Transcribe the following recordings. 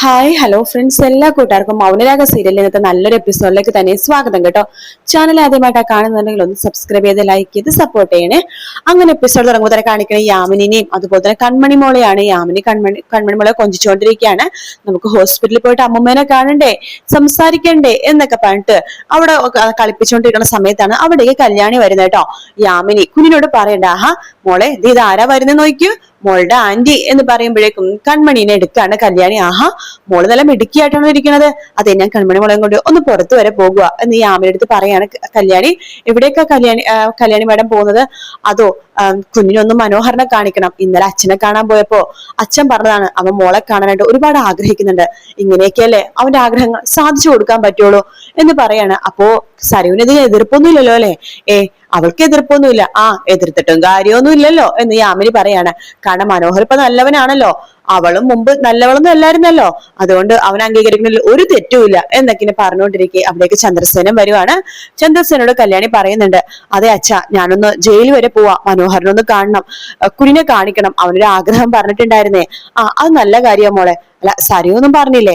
Hi hello friends, എല്ലാ കൂട്ടുകാർക്കും മൗനരാഗ സീരിയലിൽ ഇന്നത്തെ നല്ലൊരു എപ്പിസോഡിലേക്ക് തന്നെ സ്വാഗതം കേട്ടോ. ചാനൽ ആദ്യമായിട്ടാണ് കാണുന്നുണ്ടെങ്കിൽ ഒന്ന് സബ്സ്ക്രൈബ് ചെയ്ത് ലൈക്ക് ചെയ്ത് സപ്പോർട്ട് ചെയ്യണേ. അങ്ങനെ എപ്പിസോഡ് തുടങ്ങുമ്പോൾ തന്നെ കാണിക്കണ യാമിനിനെയും അതുപോലെ തന്നെ കൺമണി മോളെയാണ്. യാമിനി കൺമണി മോളെ കൊഞ്ചിച്ചുകൊണ്ടിരിക്കുകയാണ്. നമുക്ക് ഹോസ്പിറ്റലിൽ പോയിട്ട് അമ്മമ്മേനെ കാണണ്ടേ, സംസാരിക്കണ്ടേ എന്നൊക്കെ പറഞ്ഞിട്ട് അവിടെ കളിപ്പിച്ചുകൊണ്ടിരിക്കുന്ന സമയത്താണ് അവിടേക്ക് കല്യാണി വരുന്നത് കേട്ടോ. യാമിനി കുഞ്ഞിനോട് പറയണ്ട, ആഹാ മോളെ ഇത് ആരാ വരുന്നത് നോക്കൂ, മോളുടെ ആന്റി എന്ന് പറയുമ്പോഴേക്കും കൺമണീനെ എടുക്കാണ് കല്യാണി. ആഹാ മോള് നല്ല മിടുക്കിയായിട്ടാണ് ഇരിക്കുന്നത്. അതെ, ഞാൻ കൺമണി മോളെയും കൊണ്ട് ഒന്ന് പുറത്തു വരെ പോകുക എന്ന് യാമിനി അടുത്ത് പറയാണ് കല്യാണി. എവിടേക്കാ കല്യാണി മാഡം പോകുന്നത്? അതോ കുഞ്ഞിനൊന്നും മനോഹരനെ കാണിക്കണം. ഇന്നലെ അച്ഛനെ കാണാൻ പോയപ്പോ അച്ഛൻ പറഞ്ഞതാണ് അവൻ മോളെ കാണാനായിട്ട് ഒരുപാട് ആഗ്രഹിക്കുന്നുണ്ട്. ഇങ്ങനെയൊക്കെയല്ലേ അവന്റെ ആഗ്രഹങ്ങൾ സാധിച്ചു കൊടുക്കാൻ പറ്റുള്ളൂ എന്ന് പറയാണ്. അപ്പോ സരുവിന് ഇതിന് എതിർപ്പൊന്നുമില്ലല്ലോ അല്ലെ? അവൾക്ക് എതിർപ്പൊന്നുമില്ല. എതിർത്തിട്ടും കാര്യമൊന്നും ഇല്ലല്ലോ എന്ന് യാമിനി പറയാണ്. കാരണം മനോഹർ ഇപ്പൊ നല്ലവനാണല്ലോ, അവളും മുമ്പ് നല്ലവളൊന്നും അല്ലായിരുന്നല്ലോ, അതുകൊണ്ട് അവൻ അംഗീകരിക്കുന്നതിൽ ഒരു തെറ്റുമില്ല എന്നൊക്കെ പറഞ്ഞുകൊണ്ടിരിക്കെ അവിടേക്ക് ചന്ദ്രസേനൻ വരുവാണ്. ചന്ദ്രസേനോട് കല്യാണി പറയുന്നുണ്ട്, അതെ അച്ഛാ, ഞാനൊന്ന് ജയിൽ വരെ പോവാ, മനോഹരനൊന്ന് കാണണം, കുഞ്ഞിനെ കാണിക്കണം, അവനൊരു ആഗ്രഹം പറഞ്ഞിട്ടുണ്ടായിരുന്നേ. അത് നല്ല കാര്യം മോളെ. അല്ല സരിയൊന്നും പറഞ്ഞില്ലേ?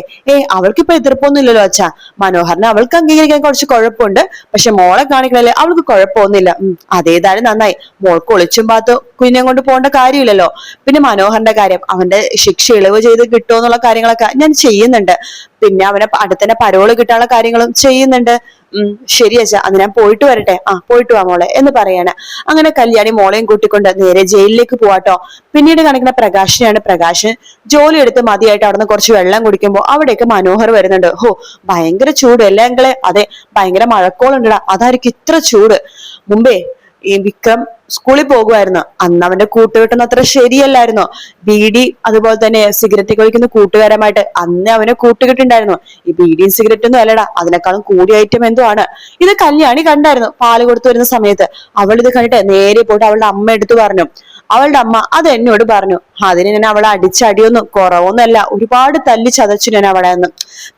അവൾക്കിപ്പോ എതിർപ്പൊന്നും ഇല്ലല്ലോ അച്ഛാ. മനോഹരനെ അവൾക്ക് അംഗീകരിക്കാൻ കുറച്ച് കുഴപ്പമുണ്ട്, പക്ഷെ മോളെ കാണിക്കണല്ലേ അവൾക്ക് കുഴപ്പമൊന്നുമില്ല. അതേതായാലും നന്നായി. മോൾക്ക് ഒളിച്ചും പാത്ത് കുഞ്ഞിനെ കൊണ്ട് പോകേണ്ട കാര്യമില്ലല്ലോ. പിന്നെ മനോഹരന്റെ കാര്യം, അവന്റെ ശിക്ഷ ഇളവ് ചെയ്ത് കിട്ടുമോ എന്നുള്ള കാര്യങ്ങളൊക്കെ ഞാൻ ചെയ്യുന്നുണ്ട്. പിന്നെ അവനെ അടുത്തന്നെ പരോള് കിട്ടാനുള്ള കാര്യങ്ങളും ചെയ്യുന്നുണ്ട്. ശരി അച്ഛാ, അത് ഞാൻ പോയിട്ട് വരട്ടെ. പോയിട്ട് വാ മോളെ എന്ന് പറയാണ്. അങ്ങനെ കല്യാണി മോളെയും കൂട്ടിക്കൊണ്ട് നേരെ ജയിലിലേക്ക് പോവാട്ടോ. പിന്നീട് കാണിക്കുന്ന പ്രകാശിനെയാണ്. പ്രകാശ് ജോലി എടുത്ത് മതിയായിട്ട് അവിടുന്ന് കുറച്ച് വെള്ളം കുടിക്കുമ്പോൾ അവിടേക്ക് മനോഹർ വരുന്നുണ്ട്. ഭയങ്കര ചൂട് അല്ലേ അങ്കിളെ? അതെ, ഭയങ്കര മഴക്കോളുണ്ടടാ, അതായിരിക്കും ഇത്ര ചൂട്. മുമ്പേ ഈ വിക്രം സ്കൂളിൽ പോകുമായിരുന്നു, അന്ന് അവന്റെ കൂട്ടുകെട്ടൊന്നും അത്ര ശരിയല്ലായിരുന്നു. ബീഡി അതുപോലെ തന്നെ സിഗരറ്റ് കഴിക്കുന്ന കൂട്ടുകാരമായിട്ട് അന്ന് അവനെ കൂട്ടുകെട്ടുണ്ടായിരുന്നു. ഈ ബീഡിയും സിഗരറ്റൊന്നും അല്ലടാ, അതിനേക്കാളും കൂടിയ ഐറ്റം എന്തോ ആണ്. ഇത് കല്യാണി കണ്ടായിരുന്നു പാല് കൊടുത്തു വരുന്ന സമയത്ത്. അവൾ ഇത് കണ്ടിട്ട് നേരെ പോയിട്ട് അവളുടെ അമ്മ എടുത്തു പറഞ്ഞു. അവളുടെ അമ്മ അത് എന്നോട് പറഞ്ഞു. അതിന് ഞാൻ അവളെ അടിച്ചടിയൊന്നും കുറവൊന്നുമല്ല, ഒരുപാട് തല്ലി ചതച്ചു ഞാൻ അവിടെ നിന്ന്.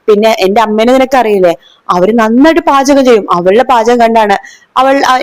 പിന്നെ എന്റെ അമ്മേനെ നിനക്കറിയില്ലേ, അവര് നന്നായിട്ട് പാചകം ചെയ്യും. അവളുടെ പാചകം കണ്ടാണ്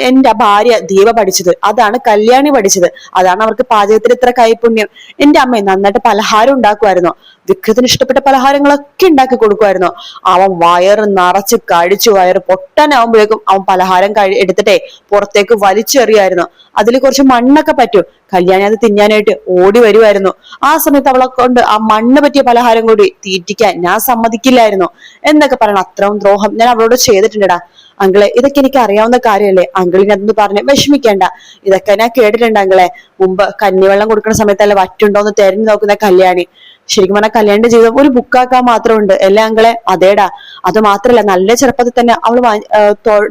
എന്റെ ഭാര്യ ദീപ പഠിച്ചത്, അതാണ് കല്യാണി പഠിച്ചത്, അതാണ് അവർക്ക് പാചകത്തിൽ ഇത്ര കൈപുണ്യം. എന്റെ അമ്മ നന്നായിട്ട് പലഹാരം ഉണ്ടാക്കുമായിരുന്നു. വിക്രത്തിന് ഇഷ്ടപ്പെട്ട പലഹാരങ്ങളൊക്കെ ഉണ്ടാക്കി കൊടുക്കുമായിരുന്നു. അവൻ വയറ് നിറച്ച് കഴിച്ചു വയറ് പൊട്ടാനാവുമ്പോഴേക്കും അവൻ പലഹാരം എടുത്തിട്ടേ പുറത്തേക്ക് വലിച്ചെറിയായിരുന്നു. അതിൽ കുറച്ച് മണ്ണൊക്കെ പറ്റും. കല്യാണി അത് തിന്നാനായിട്ട് ഓടി വരുമായിരുന്നു. ആ സമയത്ത് അവളെ കൊണ്ട് ആ മണ്ണ് പറ്റിയ പലഹാരം കൂടി തീറ്റിക്കാൻ ഞാൻ സമ്മതിക്കില്ലായിരുന്നു എന്നൊക്കെ പറയണം. അത്രയും ദ്രോഹം ഞാൻ അവളോട് ചെയ്തിട്ടുണ്ടടാ. അങ്കിളെ, ഇതൊക്കെ എനിക്ക് അറിയാവുന്ന കാര്യമല്ലേ, അങ്കിളിനെ അതൊന്ന് പറഞ്ഞ് വിഷമിക്കേണ്ട. ഇതൊക്കെ ഞാൻ കേട്ടിട്ടുണ്ട് അങ്കിളെ. മുമ്പ് കഞ്ഞിവെള്ളം കൊടുക്കുന്ന സമയത്തല്ല വറ്റുണ്ടോന്ന് തെരഞ്ഞു നോക്കുന്ന കല്യാണി. ശരിക്കും പറഞ്ഞാൽ കല്യാണിന്റെ ജീവിതം ഒരു ബുക്കാക്കാൻ മാത്രമുണ്ട് അല്ലേ അങ്കിളെ? അതേടാ. അത് മാത്രല്ല, നല്ല ചെറുപ്പത്തിൽ തന്നെ അവള്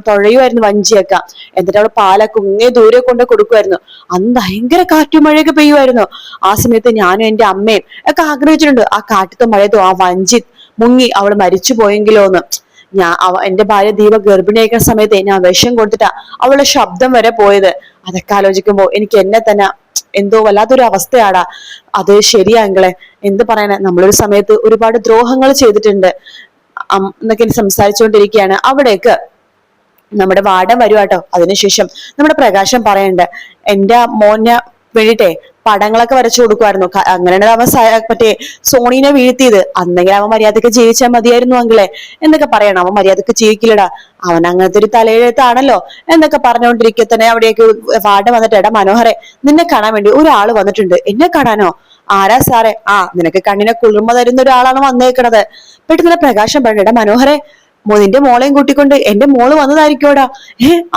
തുഴയുമായിരുന്നു വഞ്ചിയൊക്കെ. എന്നിട്ട് അവള് പാലൊക്കെ ഇങ്ങേ ദൂരെ കൊണ്ട് കൊടുക്കുമായിരുന്നു. അന്ന് ഭയങ്കര കാറ്റും മഴയൊക്കെ പെയ്യുമായിരുന്നു. ആ സമയത്ത് ഞാനും എന്റെ അമ്മയും ഒക്കെ ആഗ്രഹിച്ചിട്ടുണ്ട്, ആ കാറ്റത്തും മഴയത്തും ആ വഞ്ചി മുങ്ങി അവള് മരിച്ചു പോയെങ്കിലോന്ന്. എന്റെ ഭാര്യ ദീപ ഗർഭിണിയായിരിക്കുന്ന സമയത്ത് ഞാൻ വിഷം കൊടുത്തിട്ടാ അവളുടെ ശബ്ദം വരെ പോയത്. അതൊക്കെ ആലോചിക്കുമ്പോ എനിക്ക് എന്നെ തന്നെ എന്തോ വല്ലാത്തൊരു അവസ്ഥയാടാ. അത് ശരിയാങ്കിളെ, എന്ത് പറയാനാ, നമ്മളൊരു സമയത്ത് ഒരുപാട് ദ്രോഹങ്ങൾ ചെയ്തിട്ടുണ്ട് എന്നൊക്കെ സംസാരിച്ചുകൊണ്ടിരിക്കുകയാണ്. അവിടേക്ക് നമ്മുടെ വാർഡൻ വരുവാട്ടോ. അതിനുശേഷം നമ്മുടെ പ്രകാശം പറയണ്ട്, എന്റെ മോനെ വേണ്ടിട്ടേ പടങ്ങളൊക്കെ വരച്ചു കൊടുക്കുമായിരുന്നു. അങ്ങനെയാണ് അവൻ മറ്റേ സോണീനെ വീഴ്ത്തിയത്. അന്നെങ്കിലും അവൻ മര്യാദക്ക് ജീവിച്ചാൽ മതിയായിരുന്നു അങ്കിളെ എന്നൊക്കെ പറയണം. അവൻ മര്യാദക്ക് ജീവിക്കില്ലടാ, അവൻ അങ്ങനത്തെ ഒരു തലയെഴുത്താണല്ലോ എന്നൊക്കെ പറഞ്ഞുകൊണ്ടിരിക്കെ തന്നെ അവിടേക്ക് വാർഡൻ വന്നിട്ട്, എടാ മനോഹരെ, നിന്നെ കാണാൻ വേണ്ടി ഒരാള് വന്നിട്ടുണ്ട്. എന്നെ കാണാനോ? ആരാ സാറേ? നിനക്ക് കണ്ണിനെ കുളിർമ തരുന്ന ഒരാളാണ് വന്നേക്കണത്. പെട്ടെന്ന് പ്രകാശം പറഞ്ഞു, എടാ മനോഹരെ, നിന്റെ മോളെയും കൂട്ടിക്കൊണ്ട് എന്റെ മോള് വന്നതായിരിക്കോടാ.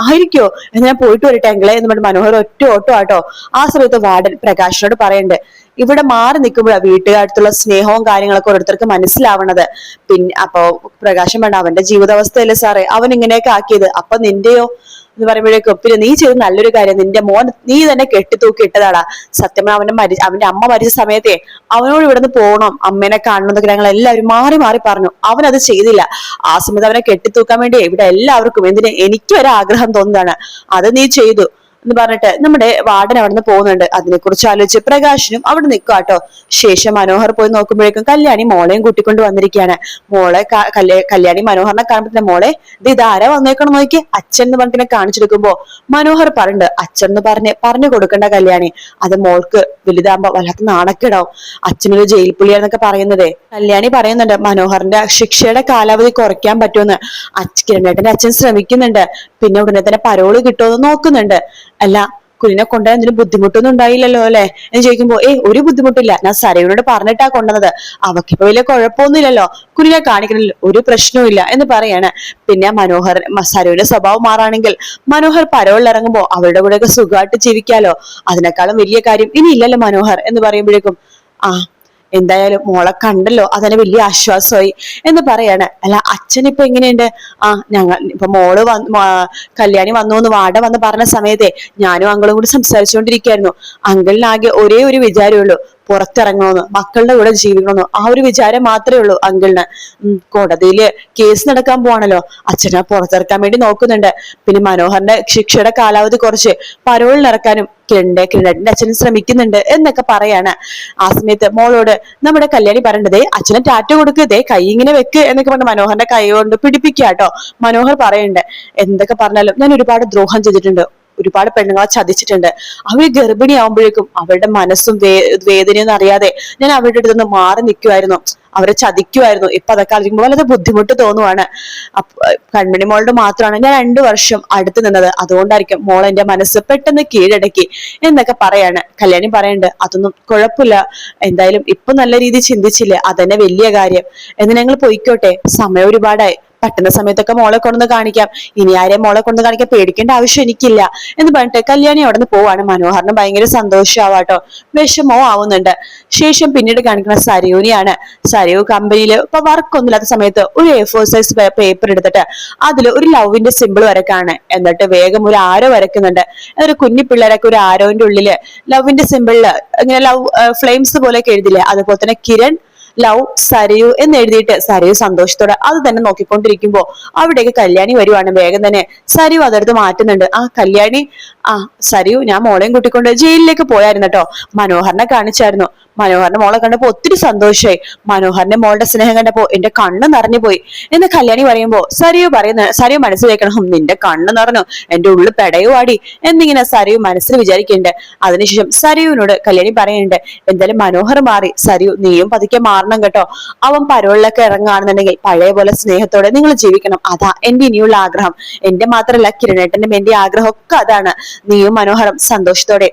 ആയിരിക്കോ? എന്ന് ഞാൻ പോയിട്ട് വരട്ടെ അങ്കിളെ എന്ന് പറഞ്ഞ മനോഹർ ഒറ്റ ഓട്ടോ ആട്ടോ. ആ സമയത്ത് വാർഡൻ പ്രകാശിനോട് പറയണ്ട്, ഇവിടെ മാറി നിൽക്കുമ്പോഴാണ് വീട്ടുകാരത്തുള്ള സ്നേഹവും കാര്യങ്ങളൊക്കെ ഓരോരുത്തർക്ക് മനസ്സിലാവണത്. പിന്നെ അപ്പൊ പ്രകാശം വേണ്ട, അവന്റെ ജീവിതാവസ്ഥയല്ലേ സാറേ അവൻ ഇങ്ങനെയൊക്കെ ആക്കിയത്, അപ്പൊ നിന്റെയോ എന്ന് പറയുമ്പോഴേക്കും പിന്നെ നീ ചെയ്ത് നല്ലൊരു കാര്യം, നിന്റെ മോൻ നീ തന്നെ കെട്ടിത്തൂക്കി ഇട്ടതാടാ. സത്യം അവന്റെ അമ്മ മരിച്ച സമയത്തെ അവനോട് ഇവിടുന്ന് പോകണം, അമ്മേനെ കാണണം എന്നൊക്കെ ഞങ്ങൾ എല്ലാവരും മാറി മാറി പറഞ്ഞു. അവൻ അത് ചെയ്തില്ല. ആ സമയത്ത് അവനെ കെട്ടിത്തൂക്കാൻ വേണ്ടി ഇവിടെ എല്ലാവർക്കും, എന്തിന്, എനിക്ക് ഒരു ആഗ്രഹം തോന്നുന്നതാണ്, അത് നീ ചെയ്തു. എന്ന് പറഞ്ഞിട്ട് നമ്മുടെ വാർഡൻ അവിടെ നിന്ന് പോകുന്നുണ്ട്. അതിനെക്കുറിച്ച് ആലോചിച്ച് പ്രകാശനും അവിടെ നിൽക്കുക കേട്ടോ. ശേഷം മനോഹർ പോയി നോക്കുമ്പോഴേക്കും കല്യാണി മോളെയും കൂട്ടിക്കൊണ്ട് വന്നിരിക്കുകയാണ്. മോളെ കല്യാണി മനോഹറിനെ കാണുമ്പോ മോളെ ഇതാരാ വന്നേക്കണം നോക്കി അച്ഛൻ എന്ന് പറഞ്ഞിട്ട് കാണിച്ചെടുക്കുമ്പോ മനോഹർ പറയുന്നുണ്ട് അച്ഛൻ എന്ന് പറഞ്ഞു കൊടുക്കണ്ട കല്യാണി, അത് മോൾക്ക് വലുതാകുമ്പോ വല്ലാത്ത നാണക്കേടാവും, അച്ഛനൊരു ജയിൽ പുള്ളിയാന്നൊക്കെ പറയുന്നതേ. കല്യാണി പറയുന്നുണ്ട് മനോഹറിന്റെ ശിക്ഷയുടെ കാലാവധി കുറയ്ക്കാൻ പറ്റുമെന്ന്. കിരണേട്ടന്റെ അച്ഛൻ ശ്രമിക്കുന്നുണ്ട്, പിന്നെ ഉടനെ തന്നെ പരോള് കിട്ടുമെന്ന് നോക്കുന്നുണ്ട്. അല്ല കുഞ്ഞിനെ കൊണ്ടുവരാൻ എന്തെങ്കിലും ബുദ്ധിമുട്ടൊന്നും ഉണ്ടായില്ലല്ലോ അല്ലെ എന്ന് ചോദിക്കുമ്പോ ഒരു ബുദ്ധിമുട്ടില്ല, ഞാൻ സരയുനോട് പറഞ്ഞിട്ടാ കൊണ്ടുവന്നത്, അവക്കിപ്പോ വലിയ കുഴപ്പമൊന്നുമില്ലല്ലോ, കുഞ്ഞിനെ കാണിക്കണില്ല, ഒരു പ്രശ്നവും എന്ന് പറയാണ്. പിന്നെ സരയുടെ സ്വഭാവം മാറാണെങ്കിൽ മനോഹർ പരോളിൽ ഇറങ്ങുമ്പോ അവരുടെ കൂടെയൊക്കെ സുഖമായിട്ട് ജീവിക്കാലോ, അതിനേക്കാളും വലിയ കാര്യം ഇനി ഇല്ലല്ലോ മനോഹർ എന്ന് പറയുമ്പോഴേക്കും എന്തായാലും മോളെ കണ്ടല്ലോ അതന്നെ വലിയ ആശ്വാസമായി എന്ന് പറയാണ്. അല്ല അച്ഛൻ ഇപ്പൊ എങ്ങനെയുണ്ട്? ഞങ്ങൾ ഇപ്പൊ മോള് കല്യാണി വന്നു എന്ന് വാട വന്ന് പറഞ്ഞ സമയത്തെ ഞാനും അങ്കിളും കൂടി സംസാരിച്ചുകൊണ്ടിരിക്കുകയായിരുന്നു. അങ്കിളിനാകെ ഒരേ ഒരു വിചാരമേ ഉള്ളൂ, പുറത്തിറങ്ങണമെന്ന്, മക്കളുടെ കൂടെ ജീവിക്കണമെന്ന്, ആ ഒരു വിചാരം മാത്രമേ ഉള്ളൂ അങ്കിളിന്. കോടതിയില് കേസ് നടക്കാൻ പോവാണല്ലോ, അച്ഛനെ പുറത്തിറക്കാൻ വേണ്ടി നോക്കുന്നുണ്ട്. പിന്നെ മനോഹറിന്റെ ശിക്ഷയുടെ കാലാവധി കുറച്ച് പരോളിനിറക്കാനും കിരണിന്റെ അച്ഛനും ശ്രമിക്കുന്നുണ്ട് എന്നൊക്കെ പറയാണ്. ആ സമയത്ത് മോളോട് നമ്മുടെ കല്യാണി പറയേണ്ടതേ അച്ഛനെ ടാറ്റ കൊടുക്കതേ കൈ ഇങ്ങനെ വെക്ക് എന്നൊക്കെ പറഞ്ഞ് മനോഹറിന്റെ കൈ കൊണ്ട് പിടിപ്പിക്കാട്ടോ. മനോഹർ പറയുന്നുണ്ട് എന്തൊക്കെ പറഞ്ഞാലും ഞാൻ ഒരുപാട് ദ്രോഹം ചെയ്തിട്ടുണ്ട്, ഒരുപാട് പെണ്ണുങ്ങളെ ചതിച്ചിട്ടുണ്ട്. അവര് ഗർഭിണിയാവുമ്പോഴേക്കും അവരുടെ മനസ്സും വേദനയൊന്നും അറിയാതെ ഞാൻ അവരുടെ അടുത്ത് നിന്ന് മാറി നിൽക്കുമായിരുന്നു, അവരെ ചതിക്കുമായിരുന്നു. ഇപ്പൊ അതൊക്കെ ആലോചിക്കുമ്പോൾ വളരെ ബുദ്ധിമുട്ട് തോന്നുവാണ്. കൺമണി മോളുടെ മാത്രമാണ് ഞാൻ 2 വർഷം അടുത്ത് നിന്നത്, അതുകൊണ്ടായിരിക്കും മോൾ എന്റെ മനസ്സ് പെട്ടെന്ന് കീഴടക്കി എന്നൊക്കെ പറയാണ്. കല്യാണി പറയുന്നുണ്ട് അതൊന്നും കുഴപ്പമില്ല, എന്തായാലും ഇപ്പൊ നല്ല രീതിയിൽ ചിന്തിച്ചില്ലേ അതന്നെ വലിയ കാര്യം, എന്ന് ഞങ്ങൾ പോയിക്കോട്ടെ, സമയം ഒരുപാടായി, പറ്റുന്ന സമയത്തൊക്കെ മോളെ കൊണ്ടു കാണിക്കാം, ഇനി ആരെയും മോളെ കൊണ്ടു കാണിക്കാൻ പേടിക്കേണ്ട ആവശ്യം എനിക്കില്ല എന്ന് പറഞ്ഞിട്ട് കല്യാണി അവിടെ നിന്ന് പോവാണ്. മനോഹറിന് ഭയങ്കര സന്തോഷമാവാട്ടോ, വിഷമവും ആവുന്നുണ്ട്. ശേഷം പിന്നീട് കാണിക്കുന്ന സരയൂനെയാണ്. സരയു കമ്പനിയിൽ ഇപ്പൊ വർക്കൊന്നുമില്ലാത്ത സമയത്ത് ഒരു A4 സൈസ് പേപ്പർ എടുത്തിട്ട് അതിൽ ഒരു ലവിന്റെ സിമ്പിൾ വരക്കാണ്. എന്നിട്ട് വേഗം ഒരു ആരോ വരക്കുന്നുണ്ട്. ഒരു കുഞ്ഞു പിള്ളേരൊക്കെ ഒരു ആരോന്റെ ഉള്ളില് ലവിന്റെ സിമ്പിളില് ഇങ്ങനെ ലവ് ഫ്ലെയിംസ് പോലെയൊക്കെ എഴുതില്ലേ, അതുപോലെ തന്നെ കിരൺ ലവ് സരയു എന്ന് എഴുതിയിട്ട് സരയു സന്തോഷത്തോടെ അത് തന്നെ നോക്കിക്കൊണ്ടിരിക്കുമ്പോ അവിടേക്ക് കല്യാണി വരുവാണ്. വേഗം തന്നെ സരയു അതെടുത്ത് മാറ്റുന്നുണ്ട്. കല്യാണി സരയു ഞാൻ മോളെയും കൂട്ടിക്കൊണ്ട് ജയിലിലേക്ക് പോയായിരുന്നു കേട്ടോ, മനോഹറിനെ കാണിച്ചായിരുന്നു, മനോഹറിന്റെ മോളെ കണ്ടപ്പോ ഒത്തിരി സന്തോഷമായി, മനോഹറിന്റെ മോളുടെ സ്നേഹം കണ്ടപ്പോ എന്റെ കണ്ണ് നിറഞ്ഞു പോയി എന്ന് കല്യാണി പറയുമ്പോ സരയു മനസ്സിൽ വെക്കണം നിന്റെ കണ്ണ് നിറഞ്ഞു എന്റെ ഉള്ളിൽ പെടയുവാടി എന്നിങ്ങനെ സരയു മനസ്സിൽ വിചാരിക്കുന്നുണ്ട്. അതിനുശേഷം സരയുവിനോട് കല്യാണി പറയുന്നുണ്ട് എന്തായാലും മനോഹർ മാറി, സരയു നീയും പതുക്കെ മാറണം കേട്ടോ, അവൻ പരോളിലൊക്കെ ഇറങ്ങുകയാണെന്നുണ്ടെങ്കിൽ പഴയ പോലെ സ്നേഹത്തോടെ നിങ്ങൾ ജീവിക്കണം, അതാ എന്റെ ഇനിയുള്ള ആഗ്രഹം, എന്റെ മാത്രമല്ല കിരണേട്ടന്റെ എന്റെ ആഗ്രഹം ഒക്കെ അതാണ്, നീയും മനോഹരം സന്തോഷത്തോടെ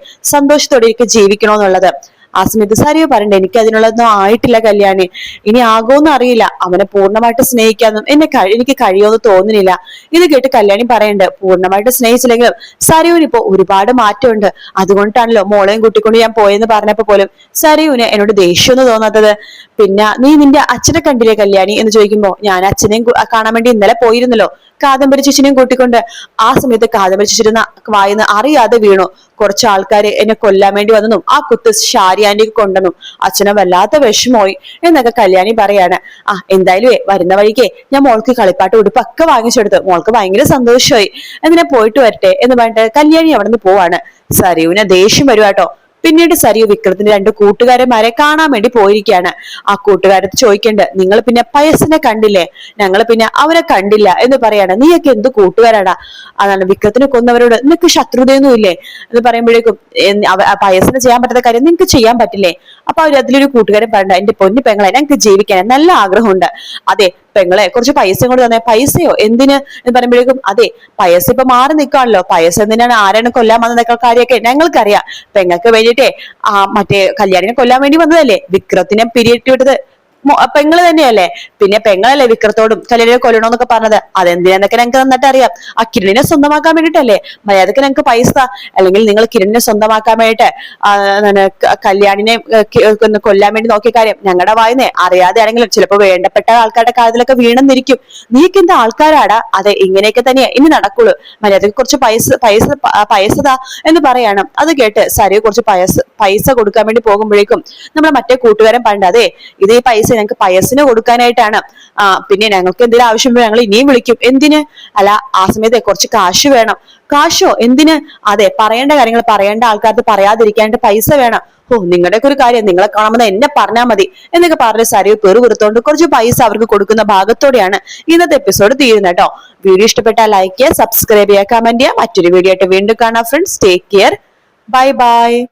എനിക്ക് ജീവിക്കണോന്നുള്ളത്. ആ സമയത്ത് സരയു പറയണ്ടേ എനിക്ക് അതിനുള്ളതൊന്നും ആയിട്ടില്ല കല്യാണി, ഇനി ആകോന്നും അറിയില്ല, അവനെ പൂർണ്ണമായിട്ട് സ്നേഹിക്കാന്നും എനിക്ക് കഴിയുമെന്ന് തോന്നുന്നില്ല. ഇത് കേട്ട് കല്യാണി പറയണ്ട് പൂർണ്ണമായിട്ട് സ്നേഹിച്ചില്ലെങ്കിലും സരയുവിന് ഇപ്പോ ഒരുപാട് മാറ്റമുണ്ട്, അതുകൊണ്ടാണല്ലോ മോളെയും കൂട്ടിക്കൊണ്ട് ഞാൻ പോയെന്ന് പറഞ്ഞപ്പോ പോലും സരയുവിന് എന്നോട് ദേഷ്യമൊന്നും തോന്നാത്തത്. പിന്നെ നീ നിന്റെ അച്ഛനെ കണ്ടില്ലേ കല്യാണി എന്ന് ചോദിക്കുമ്പോ ഞാൻ അച്ഛനെയും കാണാൻ വേണ്ടി ഇന്നലെ പോയിരുന്നല്ലോ കാദംബരി ചേച്ചിനെയും കൂട്ടിക്കൊണ്ട്. ആ സമയത്ത് കാദംബരി ചേച്ചിരുന്ന വായിന്ന് അറിയാതെ വീണു, കുറച്ച് ആൾക്കാര് എന്നെ കൊല്ലാൻ വേണ്ടി വന്നെന്നും ആ കുത്ത് ഷാരി ആന്റിക്ക് കൊണ്ടെന്നും അച്ഛനെ വല്ലാത്ത വിഷമോയി എന്നൊക്കെ കല്യാണി പറയാണ്. എന്തായാലും വരുന്ന വഴിക്ക് ഞാൻ മോൾക്ക് കളിപ്പാട്ട് ഉടുപ്പൊക്കെ വാങ്ങിച്ചെടുത്തു, മോൾക്ക് ഭയങ്കര സന്തോഷമായി, എന്തിനാ പോയിട്ട് വരട്ടെ എന്ന് പറഞ്ഞിട്ട് കല്യാണി അവിടെ നിന്ന് പോവാണ്. സരയുവിനെ ദേഷ്യം വരുവാട്ടോ. പിന്നീട് സരയു വിക്രത്തിന്റെ 2 കൂട്ടുകാരന്മാരെ കാണാൻ വേണ്ടി പോയിരിക്കുകയാണ്. ആ കൂട്ടുകാരത്ത് ചോദിക്കണ്ട് നിങ്ങൾ പിന്നെ പയസിനെ കണ്ടില്ലേ, ഞങ്ങൾ പിന്നെ അവരെ കണ്ടില്ല എന്ന് പറയാണ്. നീയൊക്കെ എന്ത് കൂട്ടുകാരാടാ, അതാണ് വിക്രത്തിനെ കൊന്നവരോട് നിനക്ക് ശത്രുതയൊന്നും ഇല്ലേ എന്ന് പറയുമ്പോഴേക്കും പയസിനെ ചെയ്യാൻ പറ്റാത്ത കാര്യം നിനക്ക് ചെയ്യാൻ പറ്റില്ലേ. അപ്പൊ അതിലൊരു കൂട്ടുകാരൻ പറയണ്ട എന്റെ പൊന്നു പെങ്ങളെ ഞങ്ങൾക്ക് ജീവിക്കാൻ നല്ല ആഗ്രഹമുണ്ട്, അതെ പെങ്ങളെ കുറച്ച് പൈസ കൊണ്ട് തന്നെ. പൈസയോ എന്തിന് എന്ന് പറയുമ്പോഴേക്കും അതെ പയസ് ഇപ്പൊ മാറി നിൽക്കാണല്ലോ, പയസ് എന്തിനാണ് ആരാണ് കൊല്ലാൻ വന്നതൊക്കെ കാര്യമൊക്കെ ഞങ്ങൾക്കറിയാം, പെങ്ങൾക്ക് വേണ്ടിയിട്ടേ മറ്റേ കല്യാണിനെ കൊല്ലാൻ വേണ്ടി വന്നതല്ലേ, വിക്രത്തിനെ പിരിയിട്ട് വിട്ടത് പെങ്ങള് തന്നെയല്ലേ, പിന്നെ പെങ്ങളല്ലേ വിക്രത്തോടും കല്യാണിനെ കൊല്ലണോന്നൊക്കെ പറഞ്ഞത്, അതെന്തിനാന്നൊക്കെ ഞങ്ങൾക്ക് നന്നായിട്ട് അറിയാം, ആ കിരണിനെ സ്വന്തമാക്കാൻ വേണ്ടിട്ടല്ലേ, മര്യാദക്ക് ഞങ്ങൾക്ക് പൈസ, അല്ലെങ്കിൽ നിങ്ങൾ കിരണിനെ സ്വന്തമാക്കാൻ വേണ്ടിട്ട് കല്യാണിനെ കൊല്ലാൻ വേണ്ടി നോക്കിയ കാര്യം ഞങ്ങളുടെ വായനെ അറിയാതെ ആണെങ്കിലും ചിലപ്പോ വേണ്ടപ്പെട്ട ആൾക്കാരുടെ കാര്യത്തിലൊക്കെ വീണെന്നിരിക്കും, നീക്ക് എന്താ ആൾക്കാരാടാ, അതെ ഇങ്ങനെയൊക്കെ തന്നെയാ ഇനി നടക്കുള്ളൂ, മര്യാദക്ക് കുറച്ച് പൈസതാ എന്ന് പറയാണ്. അത് കേട്ട് സരയു കുറച്ച് പൈസ കൊടുക്കാൻ വേണ്ടി പോകുമ്പോഴേക്കും നമ്മുടെ മറ്റേ കൂട്ടുകാരൻ പണ്ട് അതെ ഇത് ഈ പൈസ ഞങ്ങൾക്ക് പയസിന് കൊടുക്കാനായിട്ടാണ്. പിന്നെ ഞങ്ങൾക്ക് എന്തെങ്കിലും ആവശ്യം ഞങ്ങൾ ഇനിയും വിളിക്കും. എന്തിന്? അല്ല, ആ സമയത്ത് കുറച്ച് കാശ് വേണം. കാശോ? എന്തിന്? അതെ, പറയേണ്ട കാര്യങ്ങൾ പറയേണ്ട ആൾക്കാർക്ക് പറയാതിരിക്കാനായിട്ട് പൈസ വേണം. ഓ, നിങ്ങളുടെയൊക്കെ ഒരു കാര്യം, നിങ്ങളെ കാണുമ്പോൾ എന്നെ പറഞ്ഞാൽ മതി എന്നൊക്കെ പറഞ്ഞ് സരയു പെറുപിറുത്തോണ്ട് കുറച്ച് പൈസ അവർക്ക് കൊടുക്കുന്ന ഭാഗത്തോടെയാണ് ഇന്നത്തെ എപ്പിസോഡ് തീരുന്നത് കേട്ടോ. വീഡിയോ ഇഷ്ടപ്പെട്ടാൽ ലൈക്ക് ചെയ്യുക, സബ്സ്ക്രൈബ് ചെയ്യുക, കമന്റ് ചെയ്യുക. മറ്റൊരു വീഡിയോ ആയിട്ട് വീണ്ടും കാണാം friends. Take care. Bye bye.